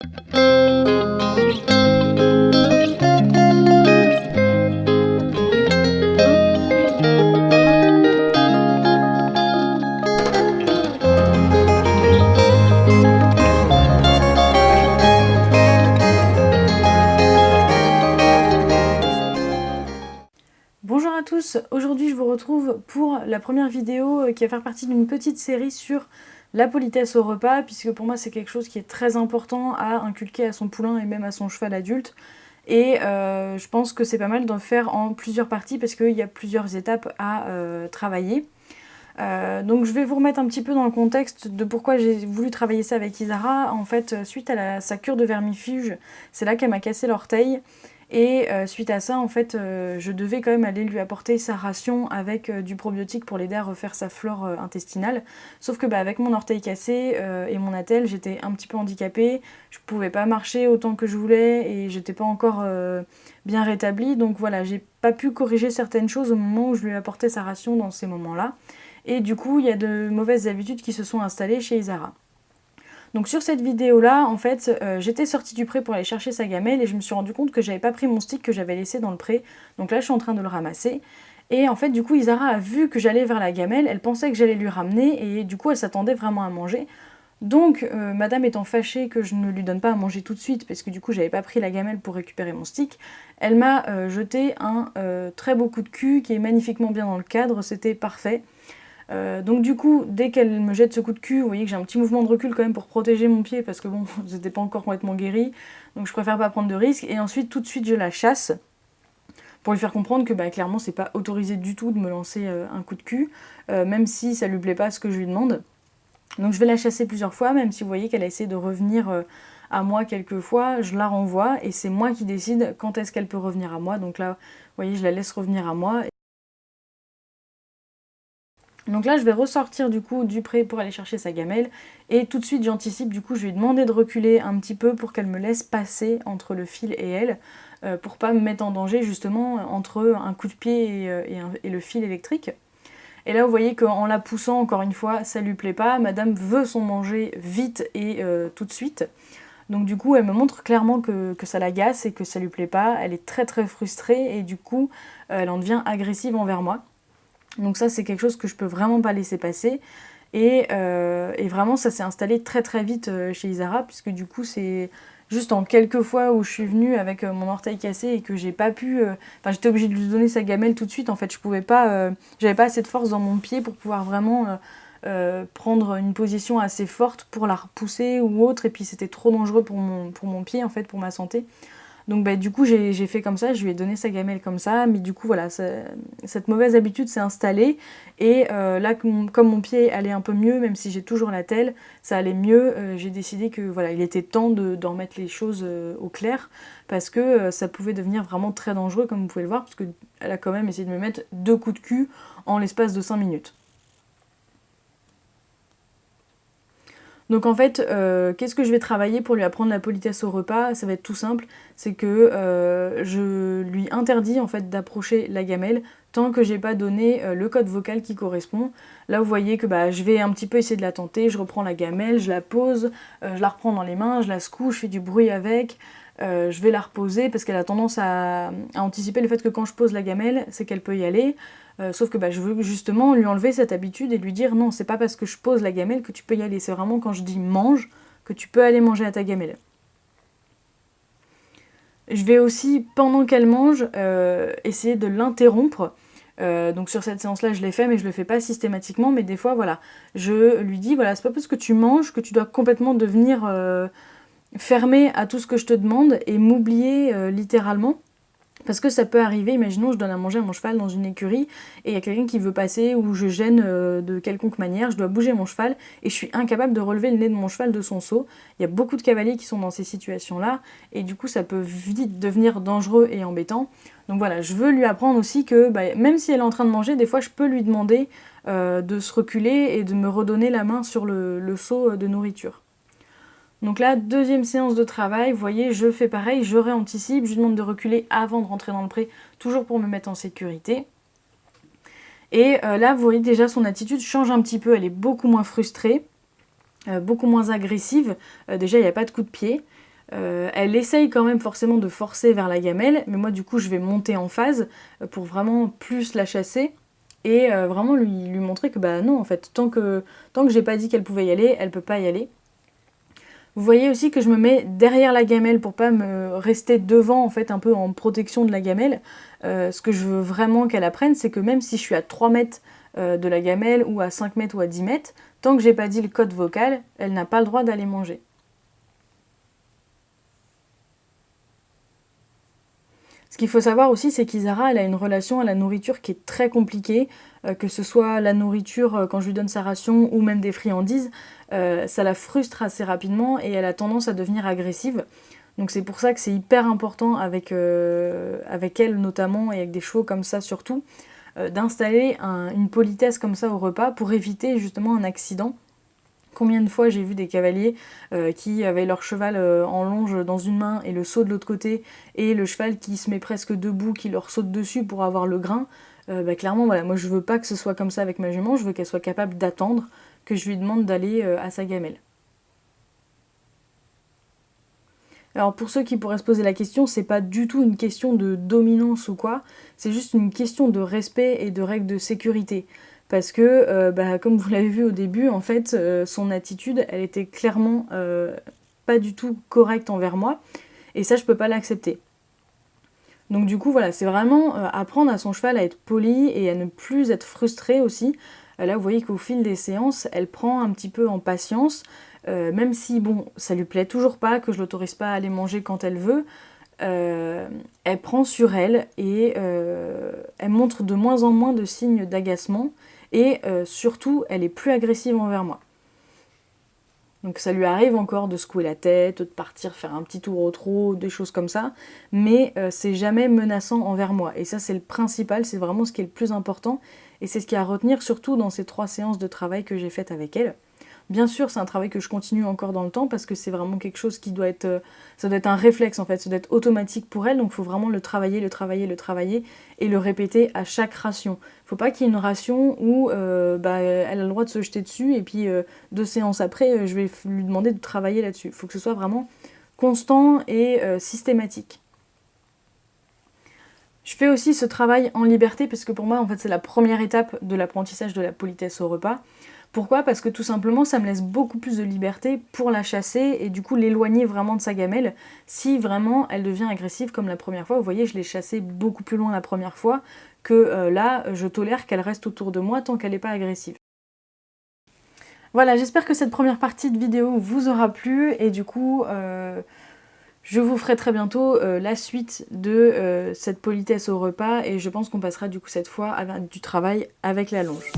Bonjour à tous, aujourd'hui je vous retrouve pour la première vidéo qui va faire partie d'une petite série sur la politesse au repas, puisque pour moi c'est quelque chose qui est très important à inculquer à son poulain et même à son cheval adulte. Et je pense que c'est pas mal d'en faire en plusieurs parties parce qu'il y a plusieurs étapes à travailler. Donc je vais vous remettre un petit peu dans le contexte de pourquoi j'ai voulu travailler ça avec Isara. En fait, suite à sa cure de vermifuge, c'est là qu'elle m'a cassé l'orteil. Et suite à ça, en fait, je devais quand même aller lui apporter sa ration avec du probiotique pour l'aider à refaire sa flore intestinale. Sauf que avec mon orteil cassé et mon attelle, j'étais un petit peu handicapée. Je pouvais pas marcher autant que je voulais et j'étais pas encore bien rétablie. Donc voilà, j'ai pas pu corriger certaines choses au moment où je lui apportais sa ration dans ces moments-là. Et du coup, il y a de mauvaises habitudes qui se sont installées chez Isara. Donc sur cette vidéo là, en fait, j'étais sortie du pré pour aller chercher sa gamelle et je me suis rendu compte que j'avais pas pris mon stick que j'avais laissé dans le pré. Donc là je suis en train de le ramasser. Et en fait du coup Isara a vu que j'allais vers la gamelle, elle pensait que j'allais lui ramener et du coup elle s'attendait vraiment à manger. Donc madame étant fâchée que je ne lui donne pas à manger tout de suite parce que du coup j'avais pas pris la gamelle pour récupérer mon stick, elle m'a jeté un très beau coup de cul qui est magnifiquement bien dans le cadre, c'était parfait. Donc du coup, dès qu'elle me jette ce coup de cul, vous voyez que j'ai un petit mouvement de recul quand même pour protéger mon pied parce que bon, j'étais pas encore complètement guérie, donc je préfère pas prendre de risques. Et ensuite, tout de suite, je la chasse pour lui faire comprendre que clairement, c'est pas autorisé du tout de me lancer un coup de cul, même si ça lui plaît pas ce que je lui demande. Donc je vais la chasser plusieurs fois, même si vous voyez qu'elle a essayé de revenir à moi quelques fois, je la renvoie et c'est moi qui décide quand est-ce qu'elle peut revenir à moi. Donc là, vous voyez, je la laisse revenir à moi. Donc là je vais ressortir du coup du pré pour aller chercher sa gamelle et tout de suite j'anticipe, du coup je lui ai demandé de reculer un petit peu pour qu'elle me laisse passer entre le fil et elle pour pas me mettre en danger justement entre un coup de pied et le fil électrique. Et là vous voyez qu'en la poussant encore une fois ça lui plaît pas, madame veut son manger vite et tout de suite. Donc du coup elle me montre clairement que ça l'agace et que ça lui plaît pas, elle est très très frustrée et du coup elle en devient agressive envers moi. Donc ça c'est quelque chose que je peux vraiment pas laisser passer et vraiment ça s'est installé très très vite chez Isara puisque du coup c'est juste en quelques fois où je suis venue avec mon orteil cassé et que j'ai pas pu, enfin j'étais obligée de lui donner sa gamelle tout de suite, en fait je pouvais pas, j'avais pas assez de force dans mon pied pour pouvoir vraiment prendre une position assez forte pour la repousser ou autre et puis c'était trop dangereux pour mon pied en fait, pour ma santé. Donc du coup j'ai fait comme ça, je lui ai donné sa gamelle comme ça, mais du coup voilà, cette mauvaise habitude s'est installée et là comme mon pied allait un peu mieux, même si j'ai toujours la telle, ça allait mieux, j'ai décidé que voilà, il était temps d'en remettre les choses au clair parce que ça pouvait devenir vraiment très dangereux comme vous pouvez le voir, parce qu'elle a quand même essayé de me mettre 2 coups de cul en l'espace de 5 minutes. Donc en fait, qu'est-ce que je vais travailler pour lui apprendre la politesse au repas? Ça va être tout simple, c'est que je lui interdis en fait d'approcher la gamelle tant que j'ai pas donné le code vocal qui correspond. Là vous voyez que je vais un petit peu essayer de la tenter, je reprends la gamelle, je la pose, je la reprends dans les mains, je la secoue, je fais du bruit avec, je vais la reposer parce qu'elle a tendance à anticiper le fait que quand je pose la gamelle, c'est qu'elle peut y aller. Sauf que je veux justement lui enlever cette habitude et lui dire non, c'est pas parce que je pose la gamelle que tu peux y aller, c'est vraiment quand je dis mange que tu peux aller manger à ta gamelle. Je vais aussi, pendant qu'elle mange, essayer de l'interrompre. Donc sur cette séance-là, je l'ai fait, mais je le fais pas systématiquement. Mais des fois, voilà, je lui dis, voilà, c'est pas parce que tu manges que tu dois complètement devenir fermé à tout ce que je te demande et m'oublier littéralement. Parce que ça peut arriver, imaginons je donne à manger à mon cheval dans une écurie et il y a quelqu'un qui veut passer ou je gêne de quelconque manière, je dois bouger mon cheval et je suis incapable de relever le nez de mon cheval de son seau. Il y a beaucoup de cavaliers qui sont dans ces situations-là et du coup ça peut vite devenir dangereux et embêtant. Donc voilà, je veux lui apprendre aussi que même si elle est en train de manger, des fois je peux lui demander de se reculer et de me redonner la main sur le seau de nourriture. Donc là, deuxième séance de travail, vous voyez, je fais pareil, je réanticipe, je lui demande de reculer avant de rentrer dans le pré, toujours pour me mettre en sécurité. Et là, vous voyez déjà son attitude change un petit peu, elle est beaucoup moins frustrée, beaucoup moins agressive. Déjà, il n'y a pas de coup de pied. Elle essaye quand même forcément de forcer vers la gamelle, mais moi du coup je vais monter en phase pour vraiment plus la chasser et vraiment lui montrer que bah non en fait, tant que j'ai pas dit qu'elle pouvait y aller, elle peut pas y aller. Vous voyez aussi que je me mets derrière la gamelle pour pas me rester devant en fait un peu en protection de la gamelle. Ce que je veux vraiment qu'elle apprenne, c'est que même si je suis à 3 mètres de la gamelle ou à 5 mètres ou à 10 mètres, tant que j'ai pas dit le code vocal, elle n'a pas le droit d'aller manger. Ce qu'il faut savoir aussi, c'est qu'Isara, elle a une relation à la nourriture qui est très compliquée, que ce soit la nourriture quand je lui donne sa ration ou même des friandises, ça la frustre assez rapidement et elle a tendance à devenir agressive. Donc c'est pour ça que c'est hyper important avec elle notamment et avec des chevaux comme ça surtout, d'installer une politesse comme ça au repas pour éviter justement un accident. Combien de fois j'ai vu des cavaliers qui avaient leur cheval en longe dans une main et le seau de l'autre côté, et le cheval qui se met presque debout, qui leur saute dessus pour avoir le grain. Clairement, voilà, moi je veux pas que ce soit comme ça avec ma jument, je veux qu'elle soit capable d'attendre que je lui demande d'aller à sa gamelle. Alors pour ceux qui pourraient se poser la question, c'est pas du tout une question de dominance ou quoi, c'est juste une question de respect et de règles de sécurité. Parce que, comme vous l'avez vu au début, en fait, son attitude, elle était clairement pas du tout correcte envers moi, et ça, je peux pas l'accepter. Donc du coup, voilà, c'est vraiment apprendre à son cheval à être poli et à ne plus être frustré aussi. Là, vous voyez qu'au fil des séances, elle prend un petit peu en patience, même si, bon, ça lui plaît toujours pas, que je l'autorise pas à aller manger quand elle veut, elle prend sur elle et elle montre de moins en moins de signes d'agacement et surtout, elle est plus agressive envers moi. Donc ça lui arrive encore de secouer la tête, de partir faire un petit tour au trot, des choses comme ça, mais c'est jamais menaçant envers moi. Et ça c'est le principal, c'est vraiment ce qui est le plus important, et c'est ce qu'il y a à retenir surtout dans ces 3 séances de travail que j'ai faites avec elle. Bien sûr, c'est un travail que je continue encore dans le temps parce que c'est vraiment quelque chose qui doit être... ça doit être un réflexe en fait, ça doit être automatique pour elle, donc il faut vraiment le travailler, le travailler, le travailler et le répéter à chaque ration. Il faut pas qu'il y ait une ration où elle a le droit de se jeter dessus et puis 2 séances après, je vais lui demander de travailler là-dessus. Il faut que ce soit vraiment constant et systématique. Je fais aussi ce travail en liberté parce que pour moi, en fait, c'est la première étape de l'apprentissage de la politesse au repas. Pourquoi ? Parce que tout simplement, ça me laisse beaucoup plus de liberté pour la chasser et du coup l'éloigner vraiment de sa gamelle si vraiment elle devient agressive comme la première fois. Vous voyez, je l'ai chassée beaucoup plus loin la première fois que là, je tolère qu'elle reste autour de moi tant qu'elle n'est pas agressive. Voilà, j'espère que cette première partie de vidéo vous aura plu et du coup, je vous ferai très bientôt la suite de cette politesse au repas et je pense qu'on passera du coup cette fois à du travail avec la longe.